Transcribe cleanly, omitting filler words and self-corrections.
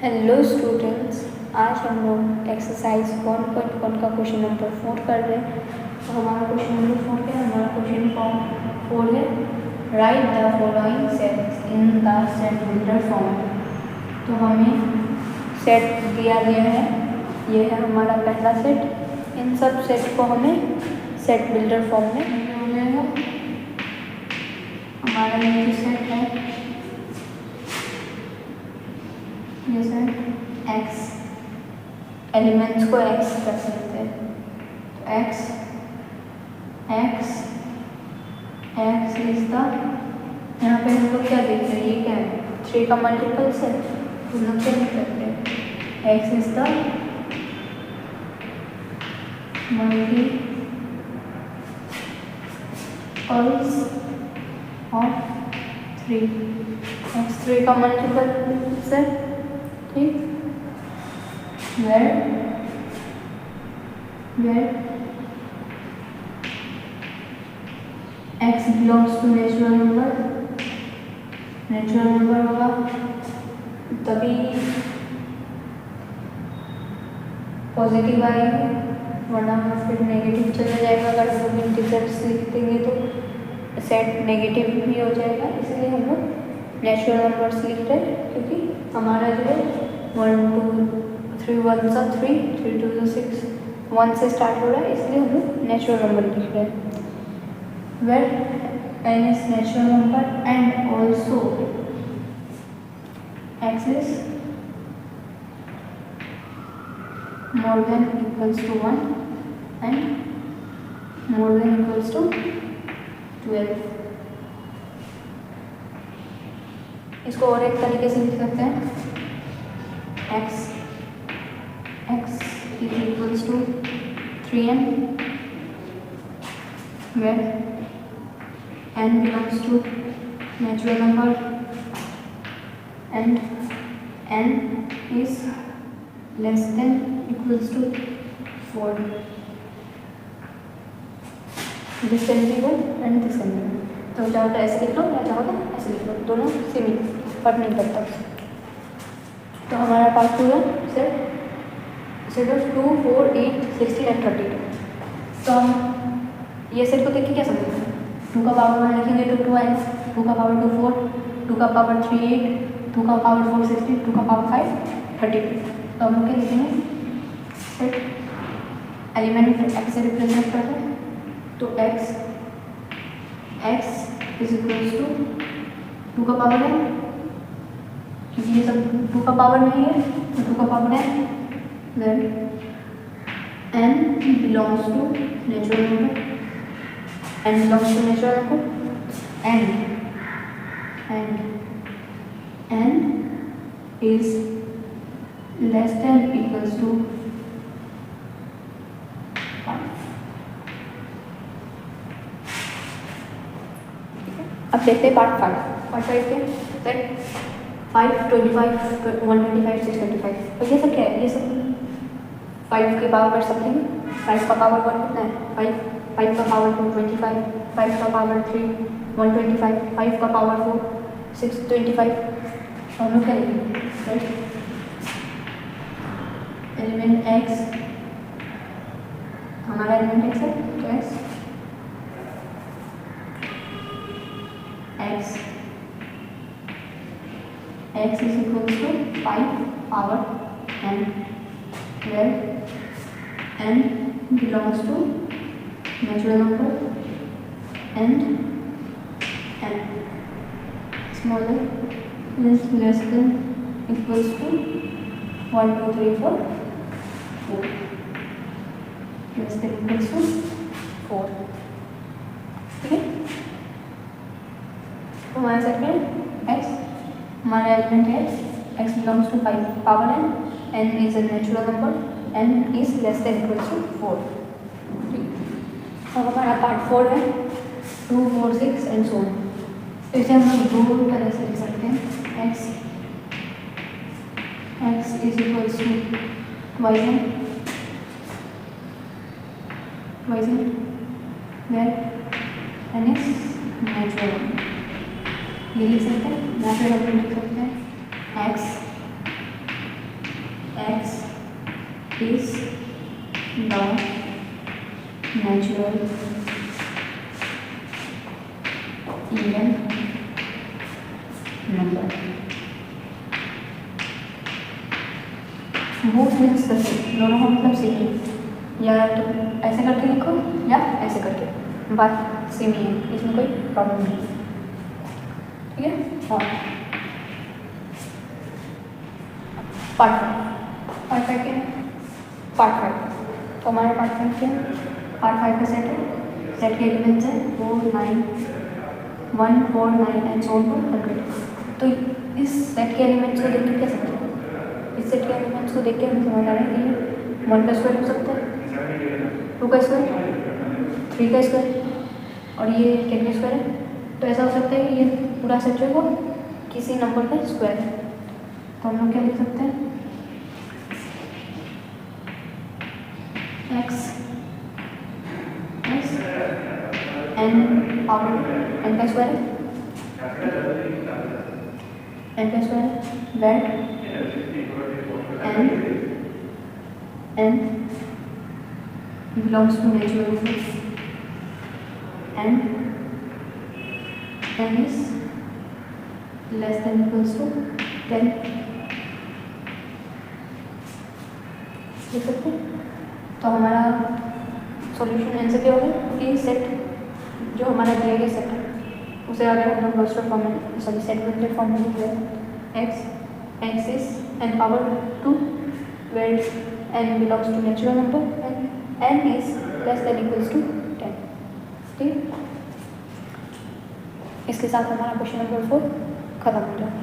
Hello students, आज हम लोग एक्सरसाइज 1.1 का क्वेश्चन नंबर 4 कर रहे हैं। तो हमारा क्वेश्चन नंबर 4 क्या है? हमारा क्वेश्चन 4 है, right the following sets in the set builder form. तो हमें सेट दिया गया है, ये है हमारा पहला सेट। इन सब सेट को हमें सेट बिल्डर फॉर्म में हो जाएगा। हमारा ये जो सेट है ये सेट एक्स, एलिमेंट्स को एक्स कर सकते हैं। तो एक्स इज द, यहाँ पे हम लोग क्या देख रहे हैं, ये क्या है? 3 का मल्टीपल्स है। तो हम लोग क्या लिख सकते हैं? X is the multiples of 3। X 3 का मल्टीपल्स है, ठीक। where x belongs to natural number होगा तभी पॉजिटिव आएंगे, वरना फिर नेगेटिव चला जाएगा। अगर हम इंटीजर्स लिख देंगे तो सेट नेगेटिव भी हो जाएगा, इसलिए हम लोग नेचुरल नंबर्स लिख रहे हैं, क्योंकि हमारा जो है 1 2 3 1 सा 3 3 2 सा 6 1 से स्टार्ट हो रहा है, इसलिए हम लोग नेचुरल नंबर लिख रहे हैं। Where n is natural number and also x is more than equals to 1 and more than equals to 12। इसको और एक तरीके से लिख सकते हैं, x is equals to 3n where n belongs to natural number and n is less than equals to 4। This can be 1 and this can be 1। तो चाहो तो ऐसे लिख लो या चाहो तो ऐसे लिख लो, दोनों सेम ही, फर्क नहीं पड़ता। तो हमारा पार्ट 2 है सेट ऑफ 2 4 8 16 एंड 32। तो हम ये सेट को देख के क्या समझेंगे? 2 का पावर 1 लिखेंगे तो 2 आएगा, 2 का पावर 2 4, 2 का पावर 3 8, 2 का पावर 4 16, 2 का पावर 5 32। तो हम लोग क्या लिखेंगे? सेट एलिमेंट एक्स से रिप्रेजेंट करते हैं, तो एक्स इज इक्वल्स टू 2 का पावर है, क्योंकि ये सब 2 का पावर नहीं है तो 2 का पावर है। Then n belongs to natural number, n belongs to natural number and n is less than equals to 5। अब देखते हैं पार्ट 5 के सेट 5 25 125 625। तो ये सब क्या है? ये सब 5 के पावर समथिंग, 5 का पावर 1 कितना है? 5 का पावर 2 25, 5 का पावर 3 125, 5 का पावर 4 625। हम लोग क्या लिखेंगे? राइट, एलिमेंट x, हमारा एलिमेंट x है, तो x is equals to 5 power n, where n belongs to natural number and n smaller is less than equals to 1 2 3 4 4 less than equals to 4। ठीक है, तो हमारे सेट में x, हमारा element है x belongs to 5 power n is a natural number n is less than equals to 4। अब हमारा part 4 है 2 4 6 एंड सो ऑन। तो इसे हम लोग दो तरह से लिख सकते हैं, x is equals to y1 where n is natural number। ये लिख सकते हैं, या फिर हम लिख सकते हैं x is the natural even number. Both means the same, दोनों का मतलब सेम है। या तो ऐसे करके लिखो या ऐसे करके, बात सेम ही है, इसमें कोई प्रॉब्लम नहीं है। ठीक है। और पार्ट फाइव क्या है? पार्ट 5 तो हमारा पार्ट 5 क्या है? पार्ट 5 का सेट है। सेट के एलिमेंट्स है 4 9 1 4 9 एंड सो ऑन टू 100। तो इस सेट के एलिमेंट्स को देख के क्या समझ, इस सेट के एलिमेंट्स को देख के हमें समझ आ रहा है कि ये 1 का स्क्वायर हो सकता है, 2 का स्क्वायर, 3 का स्क्वायर और ये 10 का स्क्वायर है। तो ऐसा हो सकता है कि ये पूरा सेट जो है वो किसी नंबर का स्क्वायर है। तो हम लोग क्या लिख सकते हैं? x n पावर n का स्क्वायर है, n का स्क्वायर है, wait n belongs to natural numbers and n is less than equals to 10। लिख सकते हैं। तो हमारा सॉल्यूशन एन से क्या होगा कि सेट जो हमारा दिया गया सेट है उसे अगर हम लोग क्लस्टर फॉर्म में, सॉरी सेट वेक्टर फॉर्म में लिख रहे हैं, x is n power 2 where n belongs to natural number and n is less than equals to 10। ठीक, इसके साथ हमारा क्वेश्चन नंबर 4 खत्म हो जाएगा।